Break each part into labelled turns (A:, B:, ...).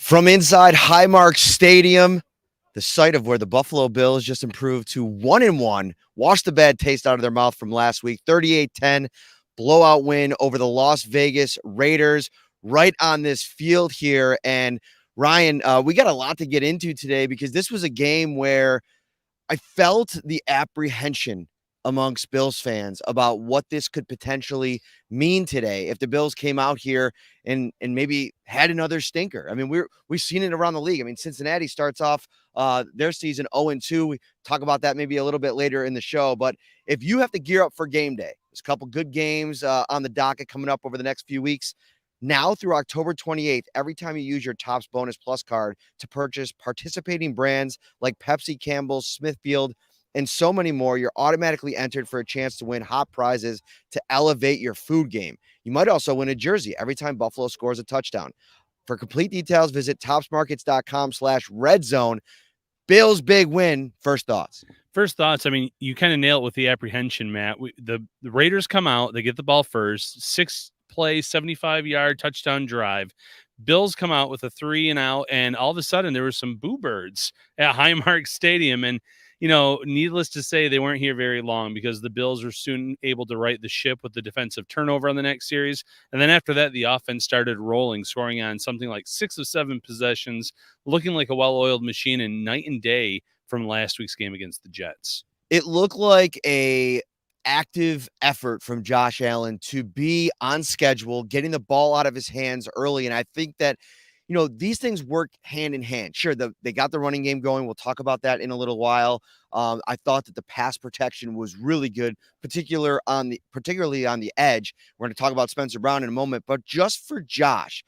A: From inside Highmark Stadium, the site of where the Buffalo Bills just improved to 1-1, washed the bad taste out of their mouth from last week, 38-10, blowout win over the Las Vegas Raiders right on this field here. And Ryan, we got a lot to get into today because this was a game where I felt the apprehension amongst Bills fans about what this could potentially mean today if the Bills came out here and maybe had another stinker. I mean, we've seen it around the league. I mean, Cincinnati starts off their season 0-2. We talk about that maybe a little bit later in the show. But if you have to gear up for game day, there's a couple good games on the docket coming up over the next few weeks. Now through October 28th, every time you use your Topps Bonus Plus card to purchase participating brands like Pepsi, Campbell's, Smithfield, and so many more, you're automatically entered for a chance to win hot prizes to elevate your food game. You might also win a jersey every time Buffalo scores a touchdown. For complete details, visit topsmarkets.com/redzone. Bills big win. First thoughts.
B: I mean, you kind of nail it with the apprehension, Matt. The Raiders come out, they get the ball first, 6-play, 75-yard touchdown drive. Bills come out with a 3-and-out, and all of a sudden there were some boo birds at Highmark Stadium. And, you know, needless to say, they weren't here very long because the Bills were soon able to right the ship with the defensive turnover on the next series. And then after that, the offense started rolling, scoring on something like 6 of 7 possessions, looking like a well-oiled machine, and night and day from last week's game against the Jets.
A: It looked like a active effort from Josh Allen to be on schedule, getting the ball out of his hands early. And I think that, you know, these things work hand in hand. Sure, they got the running game going. We'll talk about that in a little while. I thought that the pass protection was really good, particularly on the edge. We're going to talk about Spencer Brown in a moment, but just for Josh,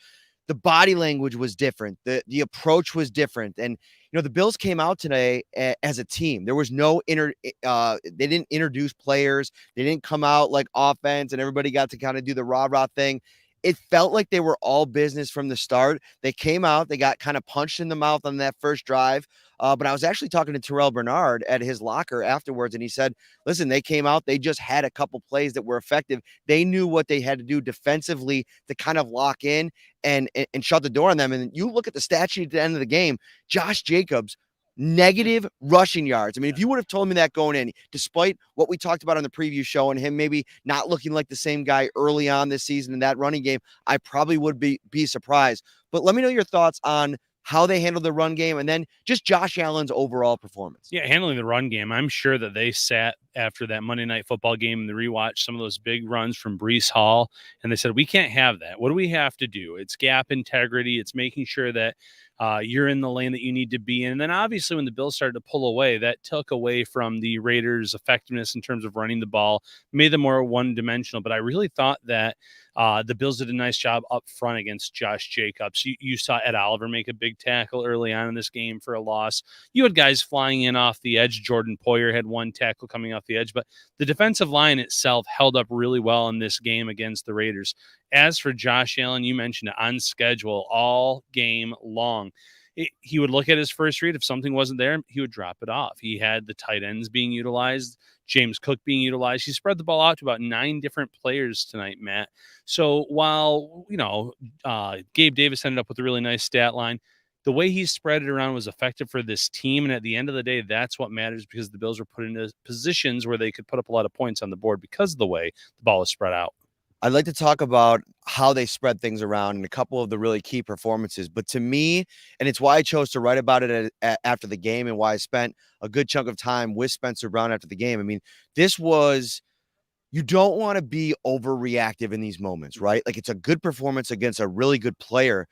A: the body language was different. The approach was different. And, you know, the Bills came out today as a team. There was no they didn't introduce players. They didn't come out like offense and everybody got to kind of do the rah-rah thing. It felt like they were all business from the start. They came out, they got kind of punched in the mouth on that first drive. But I was actually talking to Terrel Bernard at his locker afterwards, and he said, listen, they came out, they just had a couple plays that were effective. They knew what they had to do defensively to kind of lock in and shut the door on them. And you look at the stat sheet at the end of the game, Josh Jacobs, negative rushing yards. I mean, if you would have told me that going in, despite what we talked about on the preview show and him maybe not looking like the same guy early on this season in that running game, I probably would be surprised. But let me know your thoughts on how they handled the run game and then just Josh Allen's overall performance.
B: Yeah, handling the run game. I'm sure that they sat after that Monday Night Football game and they rewatched some of those big runs from Breece Hall, and they said, we can't have that. What do we have to do? It's gap integrity. It's making sure that you're in the lane that you need to be in. And then obviously when the Bills started to pull away, that took away from the Raiders' effectiveness in terms of running the ball, made them more one-dimensional. But I really thought that the Bills did a nice job up front against Josh Jacobs. You saw Ed Oliver make a big tackle early on in this game for a loss. You had guys flying in off the edge. Jordan Poyer had one tackle coming off the edge, but the defensive line itself held up really well in this game against the Raiders. As for Josh Allen, you mentioned it, on schedule all game long. He would look at his first read. If something wasn't there, he would drop it off. He had the tight ends being utilized, James Cook being utilized. He spread the ball out to about 9 different players tonight, Matt. So while, you know, Gabe Davis ended up with a really nice stat line, the way he spread it around was effective for this team. And at the end of the day, that's what matters, because the Bills were put into positions where they could put up a lot of points on the board because of the way the ball was spread out.
A: I'd like to talk about how they spread things around and a couple of the really key performances. But to me, and it's why I chose to write about it after the game and why I spent a good chunk of time with Spencer Brown after the game. I mean, you don't want to be overreactive in these moments, right? Like, it's a good performance against a really good player,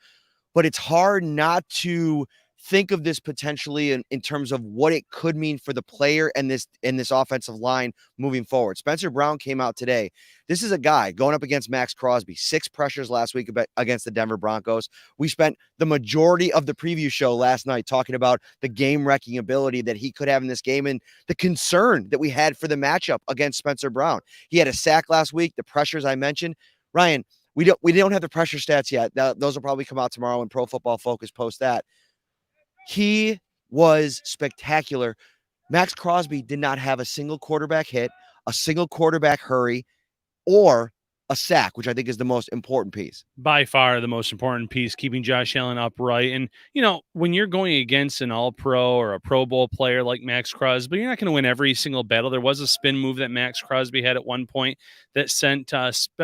A: but it's hard not to think of this potentially in terms of what it could mean for the player and this offensive line moving forward. Spencer Brown came out today. This is a guy going up against Max Crosby, 6 pressures last week against the Denver Broncos. We spent the majority of the preview show last night talking about the game-wrecking ability that he could have in this game and the concern that we had for the matchup against Spencer Brown. He had a sack last week, the pressures I mentioned. Ryan, we don't have the pressure stats yet. Those will probably come out tomorrow when Pro Football Focus posts that. He was spectacular. Max Crosby did not have a single quarterback hit, a single quarterback hurry, or a sack, which I think is the most important piece.
B: By far the most important piece, keeping Josh Allen upright. And, when you're going against an all-pro or a Pro Bowl player like Max Crosby, you're not going to win every single battle. There was a spin move that Max Crosby had at one point that sent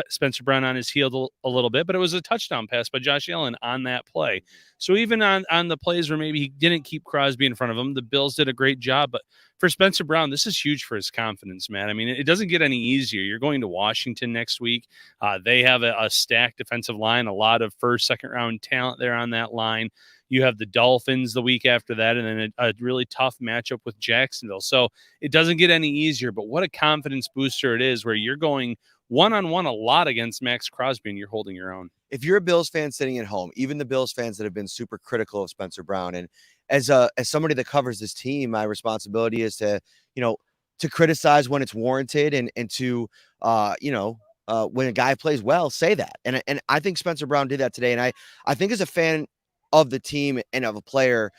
B: Spencer Brown on his heel a little bit, but it was a touchdown pass by Josh Allen on that play. So even on the plays where maybe he didn't keep Crosby in front of him, the Bills did a great job. But for Spencer Brown, this is huge for his confidence, man. I mean, it doesn't get any easier. You're going to Washington next week. They have a stacked defensive line, a lot of first, second round talent there on that line. You have the Dolphins the week after that, and then a really tough matchup with Jacksonville. So it doesn't get any easier, but what a confidence booster it is where you're going one-on-one a lot against Max Crosby and you're holding your own.
A: If you're a Bills fan sitting at home, even the Bills fans that have been super critical of Spencer Brown, and as somebody that covers this team, my responsibility is to, to criticize when it's warranted and to, when a guy plays well, say that. And I think Spencer Brown did that today. And I think as a fan of the team and of a player,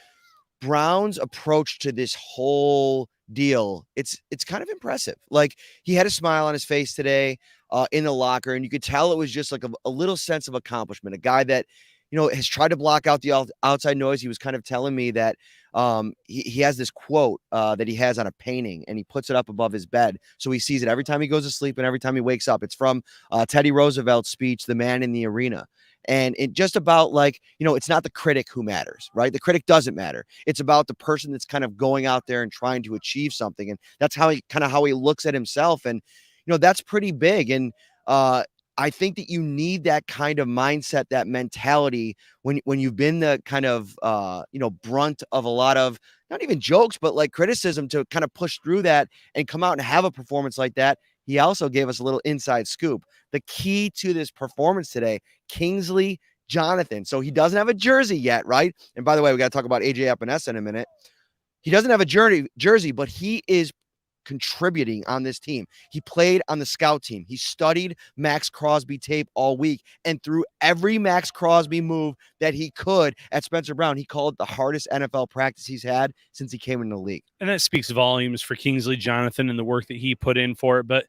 A: Brown's approach to this whole deal, it's kind of impressive. Like, he had a smile on his face today in the locker, and you could tell it was just like a little sense of accomplishment. A guy that, has tried to block out the outside noise. He was kind of telling me that he has this quote that he has on a painting, and he puts it up above his bed. So he sees it every time he goes to sleep and every time he wakes up. It's from Teddy Roosevelt's speech, The Man in the Arena. And it just about like, it's not the critic who matters, right? The critic doesn't matter. It's about the person that's kind of going out there and trying to achieve something. And that's how he looks at himself. And, that's pretty big. And I think that you need that kind of mindset, that mentality when you've been the kind of, brunt of a lot of not even jokes, but like criticism, to kind of push through that and come out and have a performance like that. He also gave us a little inside scoop. The key to this performance today, Kingsley Jonathan. So he doesn't have a jersey yet, right? And by the way, we got to talk about AJ Epinesa in a minute. He doesn't have a jersey, but he is contributing on this team. He played on the scout team. He studied Max Crosby tape all week and threw every Max Crosby move that he could at Spencer Brown. He called it the hardest NFL practice he's had since he came into the league.
B: And that speaks volumes for Kingsley Jonathan and the work that he put in for it. But,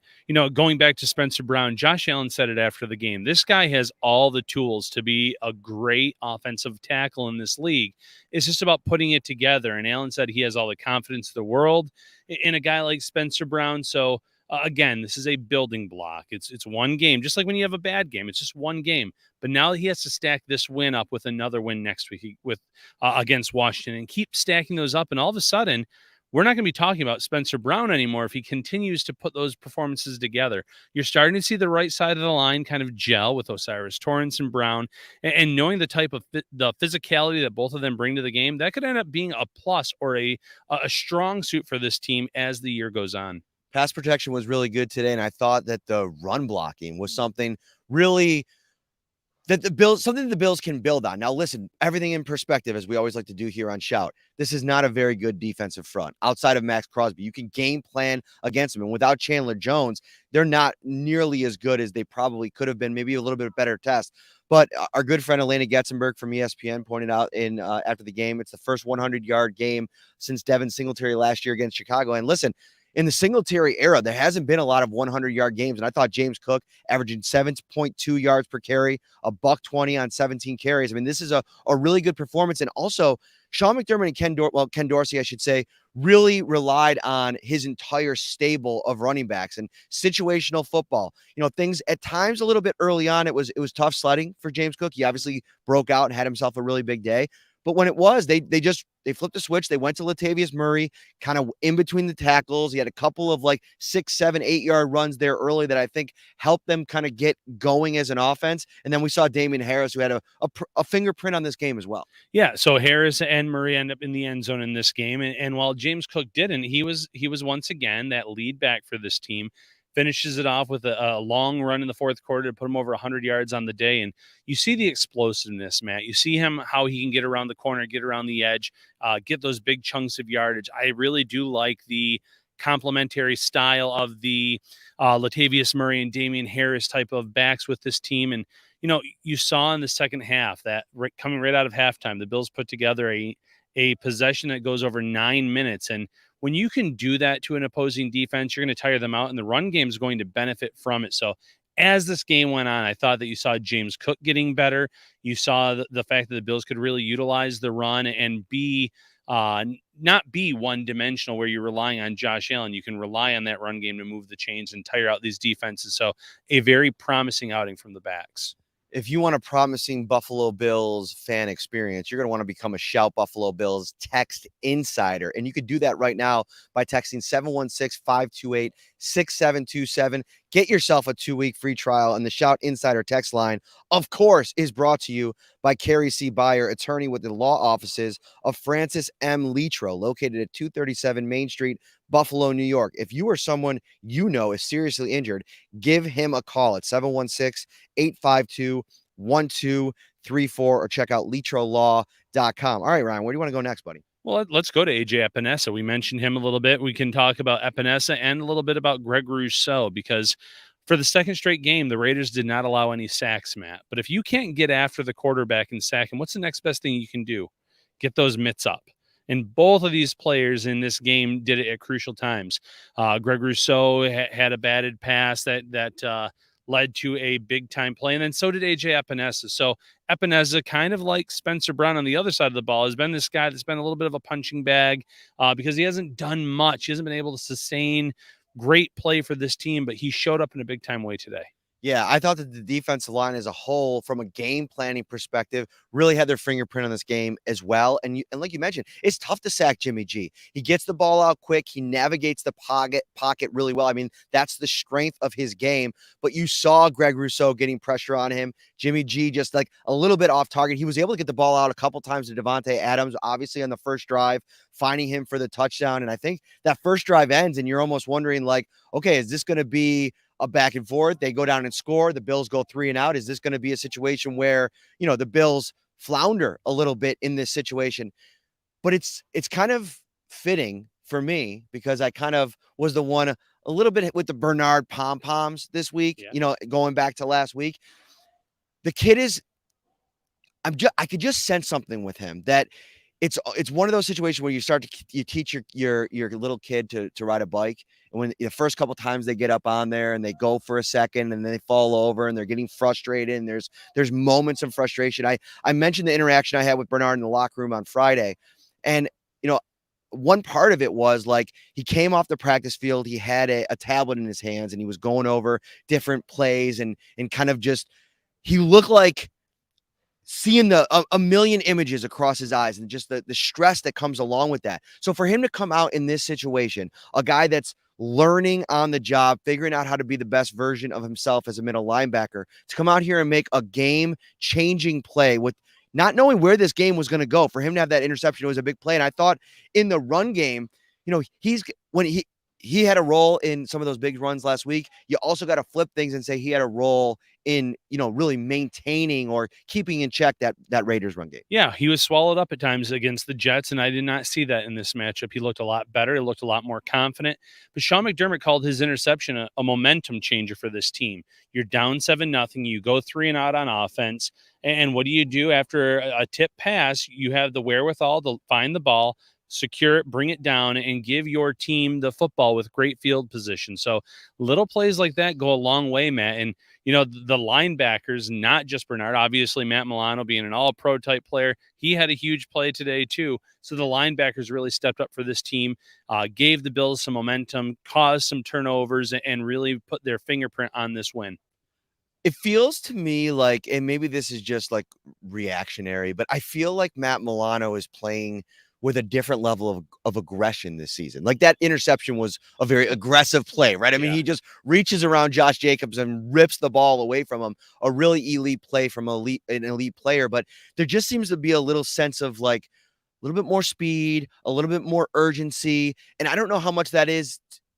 B: going back to Spencer Brown, Josh Allen said it after the game. This guy has all the tools to be a great offensive tackle in this league. It's just about putting it together. And Allen said he has all the confidence in the world in a guy like Spencer Brown. So, again, this is a building block. It's one game, just like when you have a bad game. It's just one game. But now he has to stack this win up with another win next week with against Washington and keep stacking those up. And all of a sudden, we're not going to be talking about Spencer Brown anymore if he continues to put those performances together. You're starting to see the right side of the line kind of gel with Osiris Torrance and Brown, and knowing the type of the physicality that both of them bring to the game, that could end up being a plus or a strong suit for this team as the year goes on.
A: Pass protection was really good today, and I thought that the run blocking was something really that the Bills can build on. Now, listen, everything in perspective, as we always like to do here on Shout. This is not a very good defensive front outside of Max Crosby. You can game plan against them, and without Chandler Jones, they're not nearly as good as they probably could have been. Maybe a little bit better test. But our good friend Elena Getzenberg from ESPN pointed out after the game, it's the first 100-yard game since Devin Singletary last year against Chicago. And listen, in the Singletary era, there hasn't been a lot of 100-yard games. And I thought James Cook averaging 7.2 yards per carry, $120 on 17 carries. I mean, this is a really good performance. And also, Sean McDermott and Ken Dorsey, I should say, really relied on his entire stable of running backs and situational football. Things at times a little bit early on, it was tough sledding for James Cook. He obviously broke out and had himself a really big day. But when it was, they flipped the switch. They went to Latavius Murray, kind of in between the tackles. He had a couple of like 6, 7, 8-yard runs there early that I think helped them kind of get going as an offense. And then we saw Damian Harris, who had a fingerprint on this game as well.
B: Yeah, so Harris and Murray end up in the end zone in this game. And while James Cook didn't, he was once again that lead back for this team. Finishes it off with a long run in the fourth quarter to put him over 100 yards on the day. And you see the explosiveness, Matt. You see him, how he can get around the corner, get around the edge, get those big chunks of yardage. I really do like the complementary style of the Latavius Murray and Damian Harris type of backs with this team. And, you saw in the second half that coming right out of halftime, the Bills put together a possession that goes over 9 minutes. And when you can do that to an opposing defense, you're going to tire them out, and the run game is going to benefit from it. So as this game went on, I thought that you saw James Cook getting better. You saw the fact that the Bills could really utilize the run and not be one-dimensional where you're relying on Josh Allen. You can rely on that run game to move the chains and tire out these defenses. So a very promising outing from the backs.
A: If you want a promising Buffalo Bills fan experience, you're going to want to become a Shout Buffalo Bills text insider. And you could do that right now by texting 716-528-6727. Get yourself a 2-week free trial. And the Shout Insider text line, of course, is brought to you by Carrie C. Byer, attorney with the law offices of Francis M. Litro, located at 237 Main Street, Buffalo, New York. If you or someone you know is seriously injured, give him a call at 716-852-1234 or check out litrolaw.com. All right, Ryan, where do you want to go next, buddy?
B: Well, let's go to AJ Epinesa. We mentioned him a little bit. We can talk about Epinesa and a little bit about Greg Rousseau, because for the second straight game, the Raiders did not allow any sacks, Matt. But if you can't get after the quarterback and sack him, what's the next best thing you can do? Get those mitts up. And both of these players in this game did it at crucial times. Greg Rousseau had a batted pass that led to a big-time play, and then so did AJ Epinesa. So Epinesa, kind of like Spencer Brown on the other side of the ball, has been this guy that's been a little bit of a punching bag because he hasn't done much. He hasn't been able to sustain great play for this team, but he showed up in a big-time way today.
A: Yeah, I thought that the defensive line as a whole, from a game planning perspective, really had their fingerprint on this game as well. And like you mentioned, it's tough to sack Jimmy G. He gets the ball out quick. He navigates the pocket really well. I mean, that's the strength of his game. But you saw Greg Rousseau getting pressure on him. Jimmy G just like a little bit off target. He was able to get the ball out a couple times to Devontae Adams, obviously on the first drive, finding him for the touchdown. And I think that first drive ends and you're almost wondering like, okay, is this going to be a back and forth? They go down and score. The Bills go 3 and out. Is this going to be a situation where, the Bills flounder a little bit in this situation? But it's kind of fitting for me because I kind of was the one a little bit with the Bernard pom-poms this week, going back to last week. The kid is, I could just sense something with him that it's one of those situations where you teach your little kid to ride a bike. And when the first couple times they get up on there and they go for a second and then they fall over and they're getting frustrated and there's moments of frustration. I mentioned the interaction I had with Bernard in the locker room on Friday. And, one part of it was like he came off the practice field. He had a tablet in his hands and he was going over different plays and kind of just, he looked like seeing a million images across his eyes and just the stress that comes along with that. So for him to come out in this situation, a guy that's learning on the job, figuring out how to be the best version of himself as a middle linebacker, to come out here and make a game-changing play with not knowing where this game was going to go, for him to have that interception, it was a big play. And I thought in the run game, when he had a role in some of those big runs last week, you also got to flip things and say he had a role in, really maintaining or keeping in check that Raiders run game.
B: Yeah, he was swallowed up at times against the Jets, and I did not see that in this matchup. He looked a lot better. He looked a lot more confident. But Sean McDermott called his interception a momentum changer for this team. You're down 7-0. You go 3 and out on offense. And what do you do after a tip pass? You have the wherewithal to find the ball, secure it, bring it down, and give your team the football with great field position. So little plays like that go a long way, Matt. And, the linebackers, not just Bernard, obviously Matt Milano being an all-pro type player, he had a huge play today too. So the linebackers really stepped up for this team, gave the Bills some momentum, caused some turnovers, and really put their fingerprint on this win.
A: It feels to me like, and maybe this is just like reactionary, but I feel like Matt Milano is playing with a different level of aggression this season. Like that interception was a very aggressive play, right? I mean, he just reaches around Josh Jacobs and rips the ball away from him. A really elite play from an elite player, but there just seems to be a little sense of like a little bit more speed, a little bit more urgency. And I don't know how much that is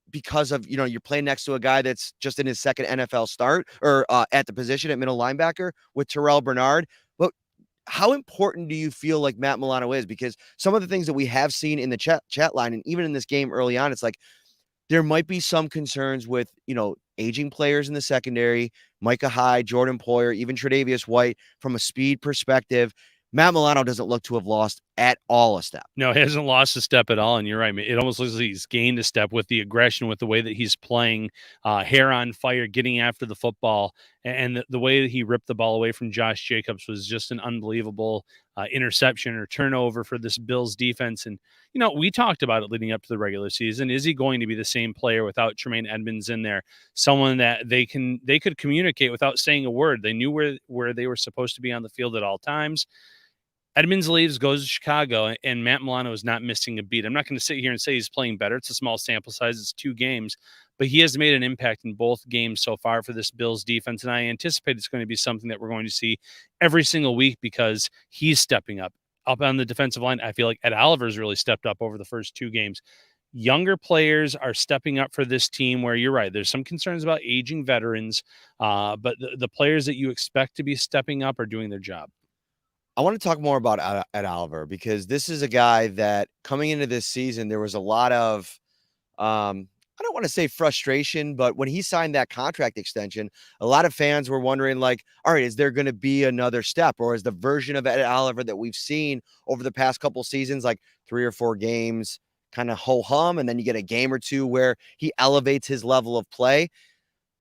A: because of, you're playing next to a guy that's just in his second NFL start or at the position at middle linebacker with Terrel Bernard. But how important do you feel like Matt Milano is? Because some of the things that we have seen in the chat line and even in this game early on, it's like there might be some concerns with, aging players in the secondary, Micah Hyde, Jordan Poyer, even Tre'Davious White from a speed perspective. Matt Milano doesn't look to have lost at all a step.
B: No, he hasn't lost a step at all, and you're right. It almost looks like he's gained a step with the aggression, with the way that he's playing, hair on fire, getting after the football, and the way that he ripped the ball away from Josh Jacobs was just an unbelievable interception or turnover for this Bills defense. And we talked about it leading up to the regular season. Is he going to be the same player without Tremaine Edmonds in there? Someone that they could communicate without saying a word. They knew where they were supposed to be on the field at all times. Edmonds leaves, goes to Chicago, and Matt Milano is not missing a beat. I'm not going to sit here and say he's playing better. It's a small sample size. It's 2 games. But he has made an impact in both games so far for this Bills defense, and I anticipate it's going to be something that we're going to see every single week because he's stepping up. Up on the defensive line, I feel like Ed Oliver's really stepped up over the first 2 games. Younger players are stepping up for this team where you're right. There's some concerns about aging veterans, but the players that you expect to be stepping up are doing their job.
A: I want to talk more about Ed Oliver because this is a guy that coming into this season, there was a lot of, I don't want to say frustration, but when he signed that contract extension, a lot of fans were wondering, like, all right, is there going to be another step, or is the version of Ed Oliver that we've seen over the past couple seasons, like 3 or 4 games, kind of ho hum, and then you get a game or 2 where he elevates his level of play?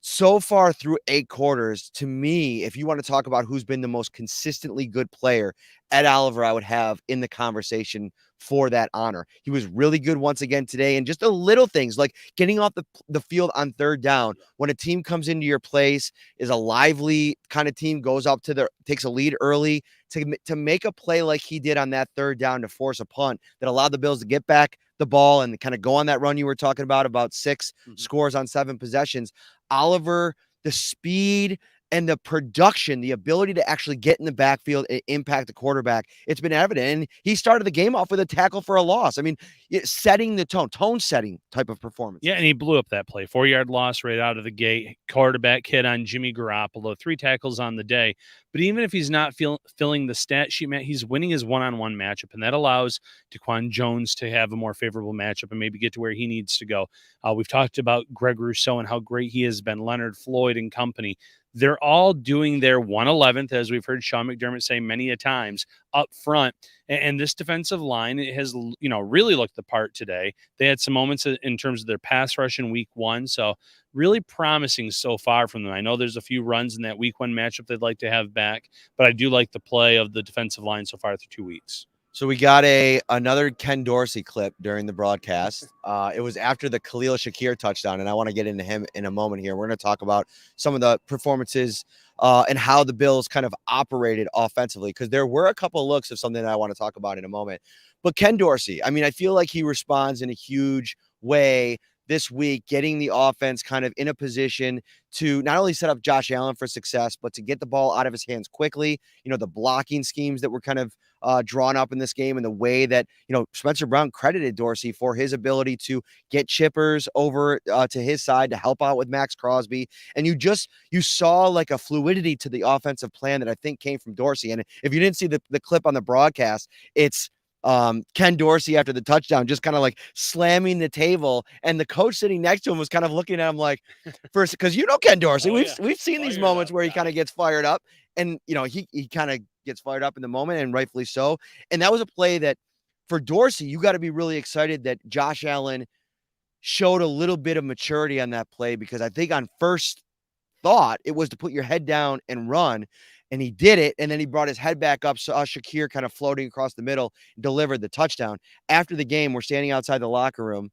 A: So far through 8 quarters, to me, if you want to talk about who's been the most consistently good player, Ed Oliver, I would have in the conversation for that honor. He was really good once again today, and just the little things like getting off the field on 3rd down when a team comes into your place, is a lively kind of team, goes up to takes a lead early to make a play like he did on that 3rd down to force a punt that allowed the Bills to get back the ball and kind of go on that run you were talking about 6 scores on 7 possessions. Oliver, the speed and the production, the ability to actually get in the backfield and impact the quarterback, it's been evident. And he started the game off with a tackle for a loss. I mean, setting the tone setting type of performance.
B: Yeah, and he blew up that play. 4-yard loss right out of the gate. Quarterback hit on Jimmy Garoppolo. 3 tackles on the day. But even if he's not filling the stat sheet, Matt, he's winning his one-on-one matchup, and that allows Daquan Jones to have a more favorable matchup and maybe get to where he needs to go. We've talked about Greg Rousseau and how great he has been, Leonard Floyd and company. They're all doing their 111th, as we've heard Sean McDermott say many a times, up front. And this defensive line has, really looked the part today. They had some moments in terms of their pass rush in week 1. So really promising so far from them. I know there's a few runs in that week 1 matchup they'd like to have back, but I do like the play of the defensive line so far through 2 weeks.
A: So we got another Ken Dorsey clip during the broadcast. It was after the Khalil Shakir touchdown, and I want to get into him in a moment here. We're going to talk about some of the performances and how the Bills kind of operated offensively, because there were a couple of looks of something that I want to talk about in a moment. But Ken Dorsey, I mean, I feel like he responds in a huge way this week, getting the offense kind of in a position to not only set up Josh Allen for success, but to get the ball out of his hands quickly. The blocking schemes that were kind of drawn up in this game, and the way that, Spencer Brown credited Dorsey for his ability to get chippers over to his side to help out with Max Crosby. And you saw like a fluidity to the offensive plan that I think came from Dorsey. And if you didn't see the clip on the broadcast, it's Ken Dorsey after the touchdown, just kind of like slamming the table, and the coach sitting next to him was kind of looking at him like, first, because Ken Dorsey, we've seen these moments where he kind of gets fired up, and he kind of gets fired up in the moment, and rightfully so. And that was a play that for Dorsey, you got to be really excited that Josh Allen showed a little bit of maturity on that play, because I think on first thought it was to put your head down and run. And he did it, and then he brought his head back up, saw Shakir kind of floating across the middle, delivered the touchdown. After the game, we're standing outside the locker room.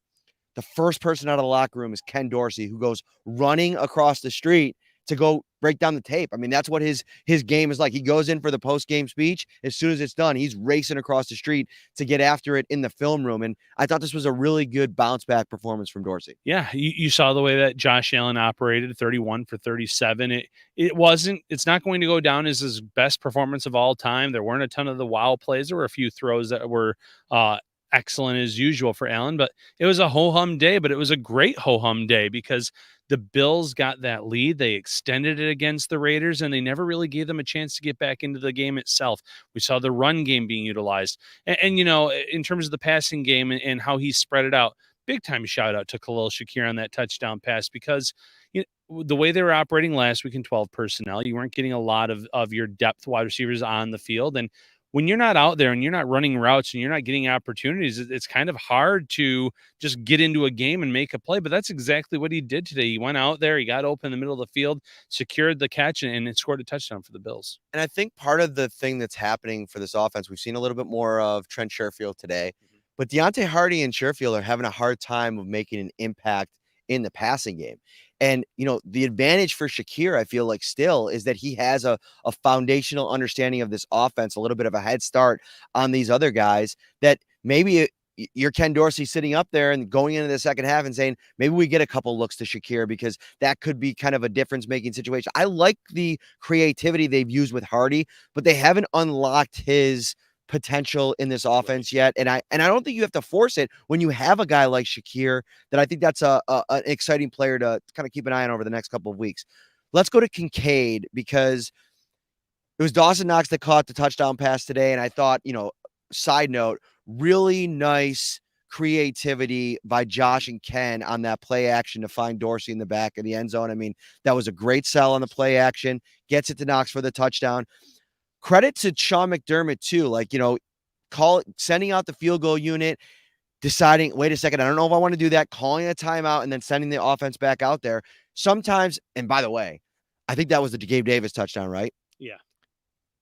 A: The first person out of the locker room is Ken Dorsey, who goes running across the street to go break down the tape. I mean, that's what his game is like. He goes in for the post-game speech. As soon as it's done, he's racing across the street to get after it in the film room. And I thought this was a really good bounce-back performance from Dorsey.
B: Yeah, you saw the way that Josh Allen operated, 31 for 37. It's not going to go down as his best performance of all time. There weren't a ton of the wow plays. There were a few throws that were excellent as usual for Allen, but it was a ho-hum day, but it was a great ho-hum day because the Bills got that lead. They extended it against the Raiders, and they never really gave them a chance to get back into the game itself. We saw the run game being utilized. And in terms of the passing game and how he spread it out, big time shout out to Khalil Shakir on that touchdown pass, because the way they were operating last week in 12 personnel, you weren't getting a lot of your depth wide receivers on the field. And when you're not out there and you're not running routes and you're not getting opportunities, it's kind of hard to just get into a game and make a play. But that's exactly what he did today. He went out there, he got open in the middle of the field, secured the catch, and it scored a touchdown for the Bills.
A: And I think part of the thing that's happening for this offense, we've seen a little bit more of Trent Sherfield today, but Deontay Hardy and Sherfield are having a hard time of making an impact in the passing game. And, the advantage for Shakir, I feel like still is that he has a foundational understanding of this offense, a little bit of a head start on these other guys that maybe you're Ken Dorsey sitting up there and going into the second half and saying, maybe we get a couple looks to Shakir because that could be kind of a difference making situation. I like the creativity they've used with Hardy, but they haven't unlocked his potential in this offense yet. And I don't think you have to force it when you have a guy like Shakir. That I think that's an exciting player to kind of keep an eye on over the next couple of weeks. Let's go to Kincaid because it was Dawson Knox that caught the touchdown pass today. And I thought, side note, really nice creativity by Josh and Ken on that play action to find Dorsey in the back of the end zone. I mean, that was a great sell on the play action, gets it to Knox for the touchdown. Credit to Sean McDermott too. Like, sending out the field goal unit, deciding, wait a second, I don't know if I want to do that, calling a timeout and then sending the offense back out there. Sometimes, and by the way, I think that was the Gabe Davis touchdown, right?
B: Yeah.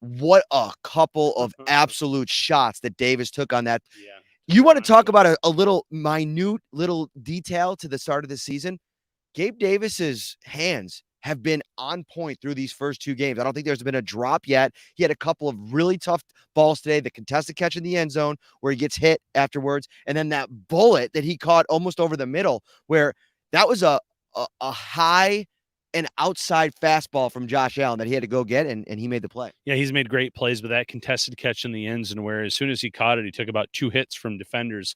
A: What a couple of absolute shots that Davis took on that.
B: Yeah.
A: You want to talk about a little minute little detail to the start of the season? Gabe Davis's hands have been on point through these first two games. I don't think there's been a drop yet. He had a couple of really tough balls today, the contested catch in the end zone where he gets hit afterwards, and then that bullet that he caught almost over the middle where that was a high and outside fastball from Josh Allen that he had to go get, and he made the play.
B: Yeah, he's made great plays with that contested catch in the end zone where as soon as he caught it, he took about 2 hits from defenders.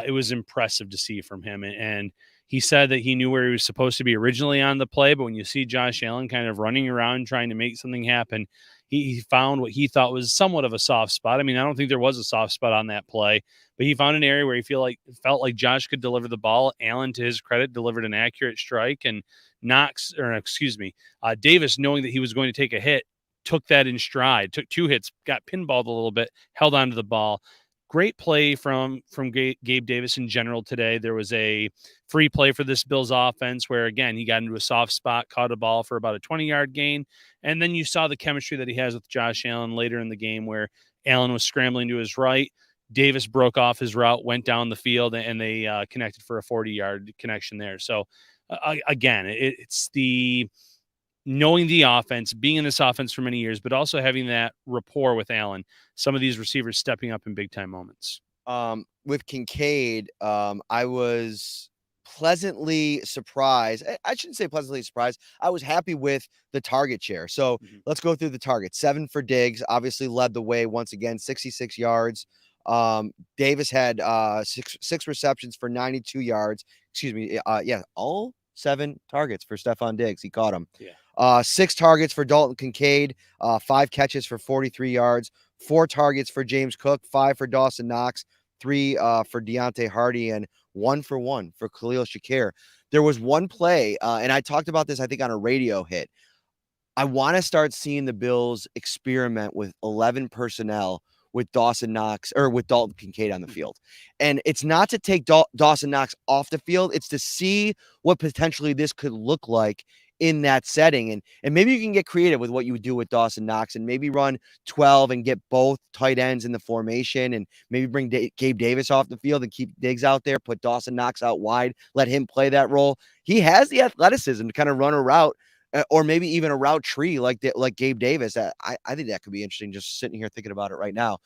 B: It was impressive to see from him. And he said that he knew where he was supposed to be originally on the play, but when you see Josh Allen kind of running around trying to make something happen, he found what he thought was somewhat of a soft spot. I mean, I don't think there was a soft spot on that play, but he found an area where he felt like Josh could deliver the ball. Allen, to his credit, delivered an accurate strike, and Davis, knowing that he was going to take a hit, took that in stride, took 2 hits, got pinballed a little bit, held onto the ball. Great play from Gabe Davis in general today. There was a free play for this Bills offense where, again, he got into a soft spot, caught a ball for about a 20-yard gain. And then you saw the chemistry that he has with Josh Allen later in the game where Allen was scrambling to his right. Davis broke off his route, went down the field, and they connected for a 40-yard connection there. So, again, it's the knowing the offense, being in this offense for many years, but also having that rapport with Allen. Some of these receivers stepping up in big-time moments.
A: With Kincaid, I was pleasantly surprised. I shouldn't say pleasantly surprised. I was happy with the target share. So let's go through the targets. 7 for Diggs, obviously led the way once again, 66 yards. Davis had six receptions for 92 yards. Excuse me. All 7 targets for Stephon Diggs. He caught him.
B: Yeah.
A: 6 targets for Dalton Kincaid, 5 catches for 43 yards, 4 targets for James Cook, 5 for Dawson Knox, 3 for Deontay Hardy, and 1 for Khalil Shakir. There was one play, and I talked about this, I think, on a radio hit. I want to start seeing the Bills experiment with 11 personnel with Dawson Knox or with Dalton Kincaid on the field. And it's not to take Dawson Knox off the field. It's to see what potentially this could look like in that setting. And maybe you can get creative with what you would do with Dawson Knox and maybe run 12 and get both tight ends in the formation and maybe bring Gabe Davis off the field and keep Diggs out there, put Dawson Knox out wide, let him play that role. He has the athleticism to kind of run a route or maybe even a route tree like Gabe Davis. I think that could be interesting just sitting here thinking about it right now.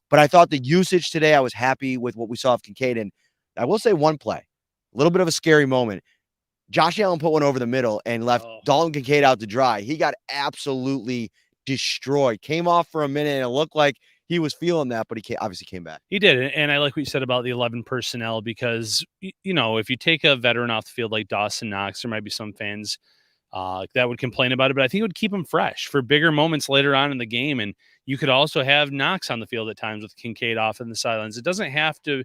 A: But I thought the usage today, I was happy with what we saw of Kincaid. And I will say one play, a little bit of a scary moment. Josh Allen put one over the middle and left Dalton Kincaid out to dry. He got absolutely destroyed. Came off for a minute and it looked like he was feeling that, but he obviously came back.
B: He did. And I like what you said about the 11 personnel because, if you take a veteran off the field like Dawson Knox, there might be some fans that would complain about it, but I think it would keep him fresh for bigger moments later on in the game. And you could also have Knox on the field at times with Kincaid off in the sidelines. It doesn't have to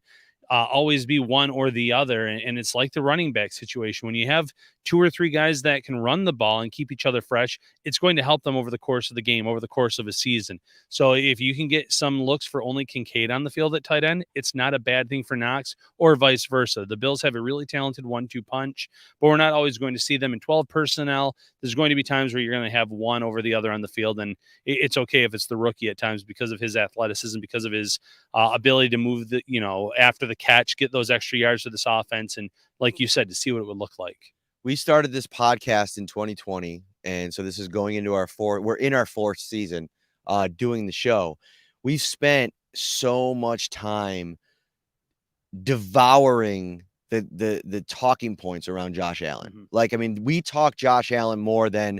B: always be one or the other. And it's like the running back situation. When you have 2 or 3 guys that can run the ball and keep each other fresh, it's going to help them over the course of the game, over the course of a season. So if you can get some looks for only Kincaid on the field at tight end, it's not a bad thing for Knox, or vice versa. The Bills have a really talented 1-2 punch, but we're not always going to see them in 12 personnel. There's going to be times where you're going to have one over the other on the field, and it's okay if it's the rookie at times because of his athleticism, because of his ability to move after the catch, get those extra yards to this offense, and like you said, to see what it would look like.
A: We started this podcast in 2020, and so this is going into we're in our 4th season doing the show. We've spent so much time devouring the talking points around Josh Allen.
B: Mm-hmm.
A: Like, I mean, we talk Josh Allen more than,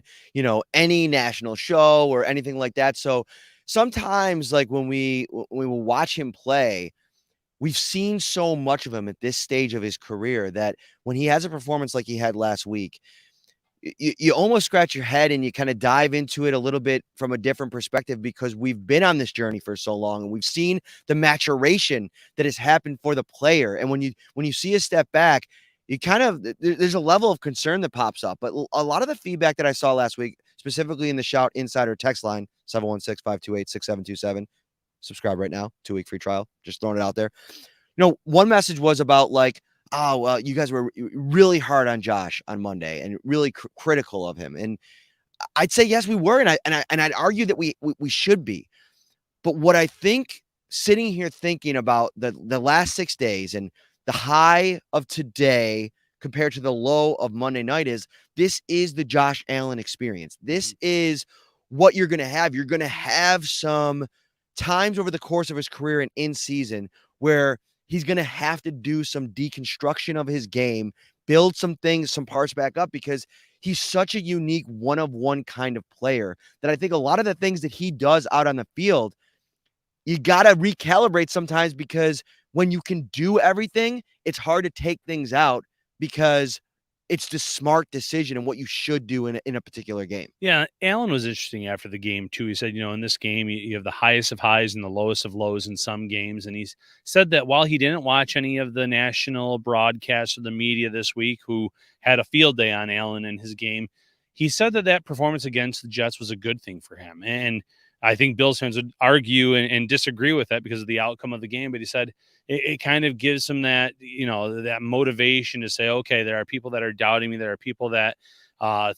A: any national show or anything like that. So sometimes, like, when we will watch him play, we've seen so much of him at this stage of his career that when he has a performance like he had last week, you almost scratch your head and you kind of dive into it a little bit from a different perspective, because we've been on this journey for so long and we've seen the maturation that has happened for the player. And when you see a step back, you kind of, there's a level of concern that pops up. But a lot of the feedback that I saw last week, specifically in the Shout Insider text line, 716-528-6727, subscribe right now, 2-week free trial, just throwing it out there. One message was about like, oh, well, you guys were really hard on Josh on Monday and really critical of him. And I'd say, yes, we were. And I'd argue that we should be. But what I think, sitting here thinking about the last 6 days and the high of today compared to the low of Monday night, is this is the Josh Allen experience. This is what you're going to have. You're going to have some times over the course of his career and in season where he's going to have to do some deconstruction of his game, build some things, some parts back up, because he's such a unique one-of-one kind of player that I think a lot of the things that he does out on the field, you got to recalibrate sometimes, because when you can do everything, it's hard to take things out because it's the smart decision and what you should do in a particular game.
B: Yeah, Allen was interesting after the game too. He said, in this game you have the highest of highs and the lowest of lows in some games, and he's said that while he didn't watch any of the national broadcasts or the media this week, who had a field day on Allen in his game, he said that performance against the Jets was a good thing for him. And I think Bills fans would argue and disagree with that because of the outcome of the game, but he said it kind of gives him that, that motivation to say, okay, there are people that are doubting me. There are people that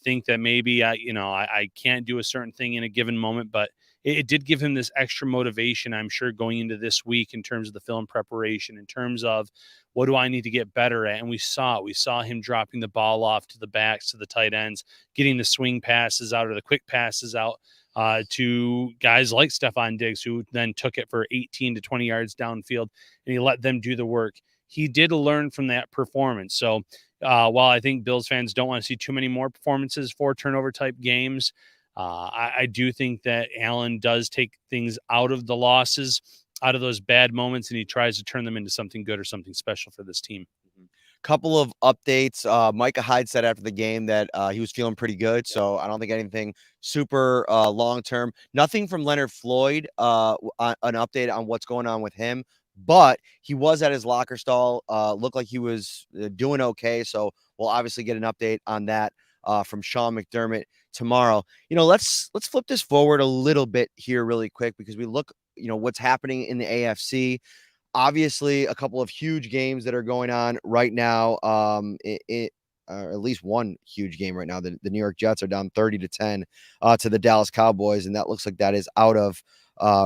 B: think that maybe I can't do a certain thing in a given moment, but it did give him this extra motivation, I'm sure, going into this week in terms of the film preparation, in terms of what do I need to get better at. And we saw him dropping the ball off to the backs, to the tight ends, getting the swing passes out or the quick passes out to guys like Stephon Diggs, who then took it for 18 to 20 yards downfield, and he let them do the work. He did learn from that performance. So while I think Bills fans don't want to see too many more performances, 4 turnover type games, I do think that Allen does take things out of the losses, out of those bad moments, and he tries to turn them into something good or something special for this team.
A: Couple of updates. Micah Hyde said after the game that he was feeling pretty good. So I don't think anything super long-term. Nothing from Leonard Floyd, an update on what's going on with him. But he was at his locker stall. Looked like he was doing okay. So we'll obviously get an update on that from Sean McDermott tomorrow. Let's flip this forward a little bit here really quick, because we look, what's happening in the AFC. Obviously, a couple of huge games that are going on right now. At least one huge game right now. The New York Jets are down 30-10 to the Dallas Cowboys, and that looks like that is out of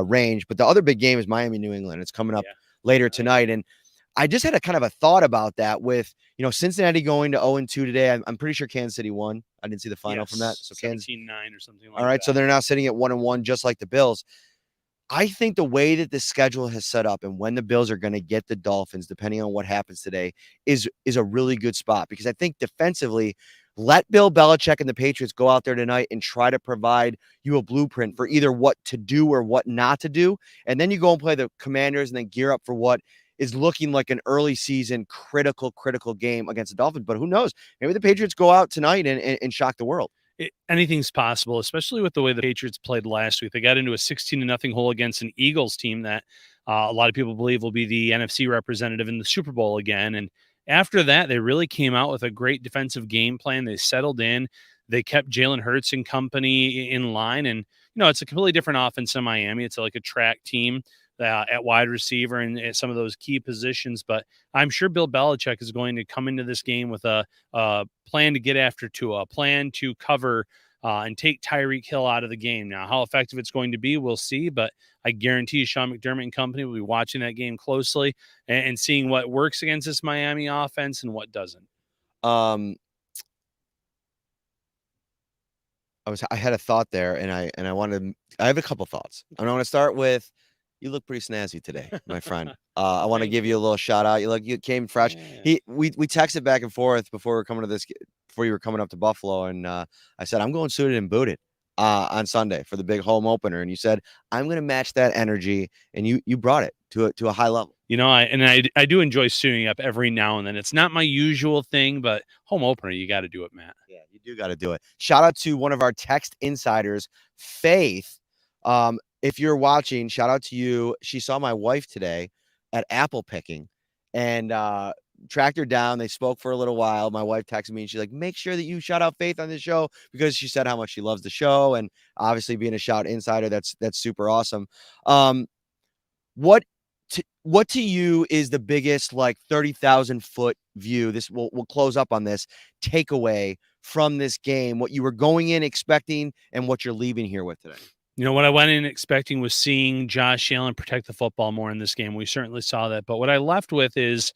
A: range. But the other big game is Miami, New England. It's coming up later tonight. And I just had a kind of a thought about that with, Cincinnati going to 0-2 today. I'm pretty sure Kansas City won. I didn't see the final from that. So
B: 17-9 or something like that.
A: All right, so they're now sitting at 1-1, just like the Bills. I think the way that the schedule has set up and when the Bills are going to get the Dolphins, depending on what happens today, is a really good spot, because I think defensively, let Bill Belichick and the Patriots go out there tonight and try to provide you a blueprint for either what to do or what not to do. And then you go and play the Commanders and then gear up for what is looking like an early season critical game against the Dolphins. But who knows? Maybe the Patriots go out tonight and shock the world.
B: Anything's possible, especially with the way the Patriots played last week. They got into a 16-0 hole against an Eagles team that a lot of people believe will be the NFC representative in the Super Bowl again. After that, they really came out with a great defensive game plan. They settled in. They kept Jalen Hurts and company in line. And, it's a completely different offense in Miami. It's like a track team at wide receiver and at some of those key positions. But I'm sure Bill Belichick is going to come into this game with a plan to get after Tua, a plan to cover and take Tyreek Hill out of the game. Now, how effective it's going to be, we'll see. But I guarantee Sean McDermott and company will be watching that game closely and seeing what works against this Miami offense and what doesn't.
A: I had a thought there, and I have a couple thoughts. I want to start with, you look pretty snazzy today, my friend. I want to give you a little shout out. You came fresh.
B: Yeah.
A: We texted back and forth before you were coming up to Buffalo, and I said I'm going suited and booted on Sunday for the big home opener, and you said I'm going to match that energy, and you brought it to a high level.
B: I do enjoy suiting up every now and then. It's not my usual thing, but home opener, you got to do it, Matt.
A: Yeah, you do got to do it. Shout out to one of our text insiders, Faith. If you're watching, shout out to you. She saw my wife today at apple picking and tracked her down. They spoke for a little while. My wife texted me and she's like, make sure that you shout out Faith on the show, because she said how much she loves the show. And obviously being a shout insider, that's super awesome. What to you is the biggest, like, 30,000 foot view? This we'll close up on this takeaway from this game, what you were going in expecting and what you're leaving here with today.
B: What I went in expecting was seeing Josh Allen protect the football more in this game. We certainly saw that. But what I left with is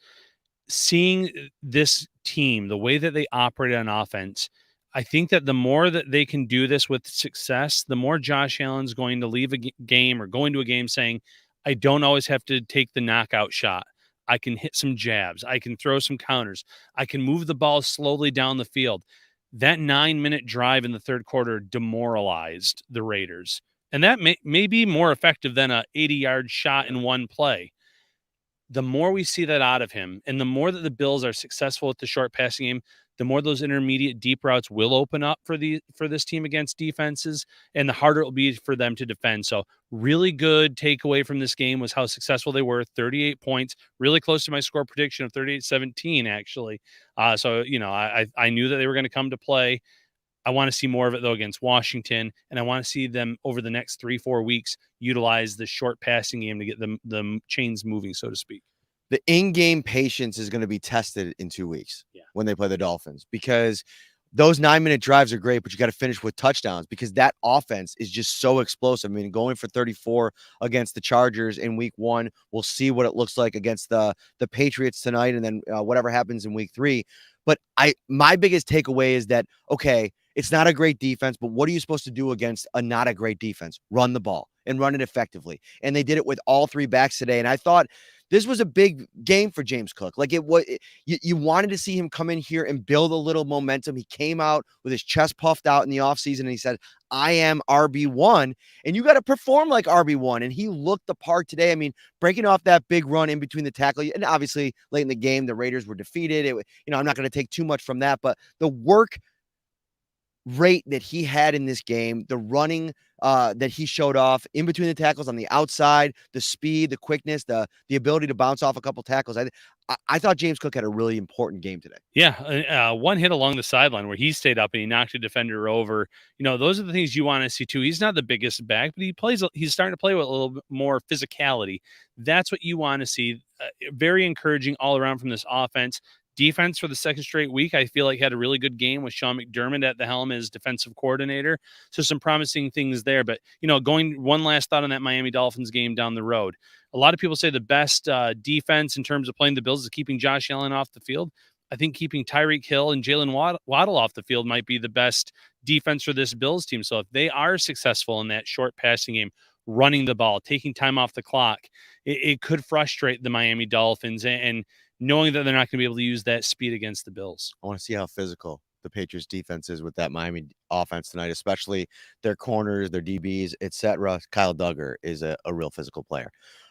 B: seeing this team, the way that they operate on offense. I think that the more that they can do this with success, the more Josh Allen's going to leave a game or go into a game saying, I don't always have to take the knockout shot. I can hit some jabs. I can throw some counters. I can move the ball slowly down the field. That 9-minute drive in the third quarter demoralized the Raiders. And that may be more effective than a 80-yard shot in one play. The more we see that out of him, and the more that the Bills are successful with the short passing game, the more those intermediate deep routes will open up for this team against defenses, and the harder it will be for them to defend. So really good takeaway from this game was how successful they were. 38 points, really close to my score prediction of 38-17, actually. So I knew that they were going to come to play. I want to see more of it, though, against Washington, and I want to see them over the next 3-4 weeks utilize the short passing game to get the chains moving, so to speak.
A: The in-game patience is going to be tested in 2 weeks when they play the Dolphins, because those 9-minute drives are great, but you got to finish with touchdowns, because that offense is just so explosive. I mean, going for 34 against the Chargers in week 1, we'll see what it looks like against the Patriots tonight, and then whatever happens in week 3. But my biggest takeaway is that, okay, it's not a great defense, but what are you supposed to do against a not a great defense? Run the ball and run it effectively. And they did it with all 3 backs today. And I thought this was a big game for James Cook. Like, you wanted to see him come in here and build a little momentum. He came out with his chest puffed out in the offseason and he said, I am RB1, and you got to perform like RB1. And he looked the part today. I mean, breaking off that big run in between the tackle, and obviously late in the game, the Raiders were defeated. I'm not going to take too much from that, but the work rate that he had in this game, the running that he showed off in between the tackles on the outside, the speed, the quickness, the ability to bounce off a couple tackles. I thought James Cook had a really important game today.
B: Yeah, one hit along the sideline where he stayed up and he knocked a defender over. Those are the things you want to see too. He's not the biggest back, but he's starting to play with a little bit more physicality. That's what you want to see. Very encouraging all around from this offense. Defense for the second straight week, I feel like had a really good game with Sean McDermott at the helm as defensive coordinator. So some promising things there. But, going one last thought on that Miami Dolphins game down the road. A lot of people say the best defense in terms of playing the Bills is keeping Josh Allen off the field. I think keeping Tyreek Hill and Jalen Waddle off the field might be the best defense for this Bills team. So if they are successful in that short passing game, running the ball, taking time off the clock, it could frustrate the Miami Dolphins and knowing that they're not going to be able to use that speed against the Bills.
A: I want to see how physical the Patriots defense is with that Miami offense tonight, especially their corners, their DBs, etc. Kyle Duggar is a real physical player.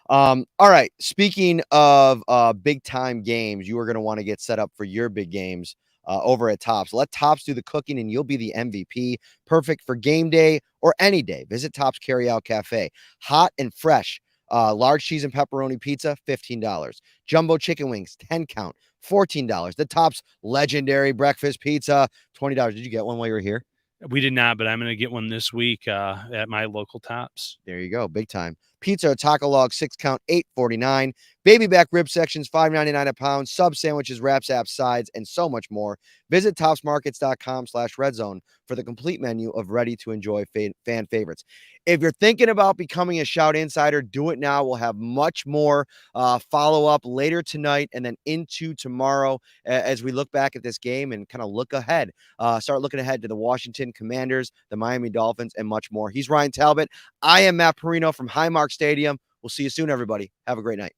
A: All right. Speaking of big time games, you are going to want to get set up for your big games over at Tops. Let Tops do the cooking and you'll be the MVP. Perfect for game day or any day. Visit Tops Carryout Cafe. Hot and fresh Large cheese and pepperoni pizza, $15. Jumbo chicken wings, 10 count, $14. The Tops legendary breakfast pizza, $20. Did you get one while you were here?
B: We did not, but I'm going to get one this week at my local Tops.
A: There you go. Big time. Pizza, taco log, 6 count, $8.49. Baby back rib sections, $5.99 a pound. Sub sandwiches, wraps, apps, sides, and so much more. Visit topsmarkets.com/redzone for the complete menu of ready-to-enjoy fan favorites. If you're thinking about becoming a Shout Insider, do it now. We'll have much more follow-up later tonight and then into tomorrow as we look back at this game and kind of look ahead. Start looking ahead to the Washington Commanders, the Miami Dolphins, and much more. He's Ryan Talbot. I am Matt Parrino from Highmark Stadium. We'll see you soon, everybody. Have a great night.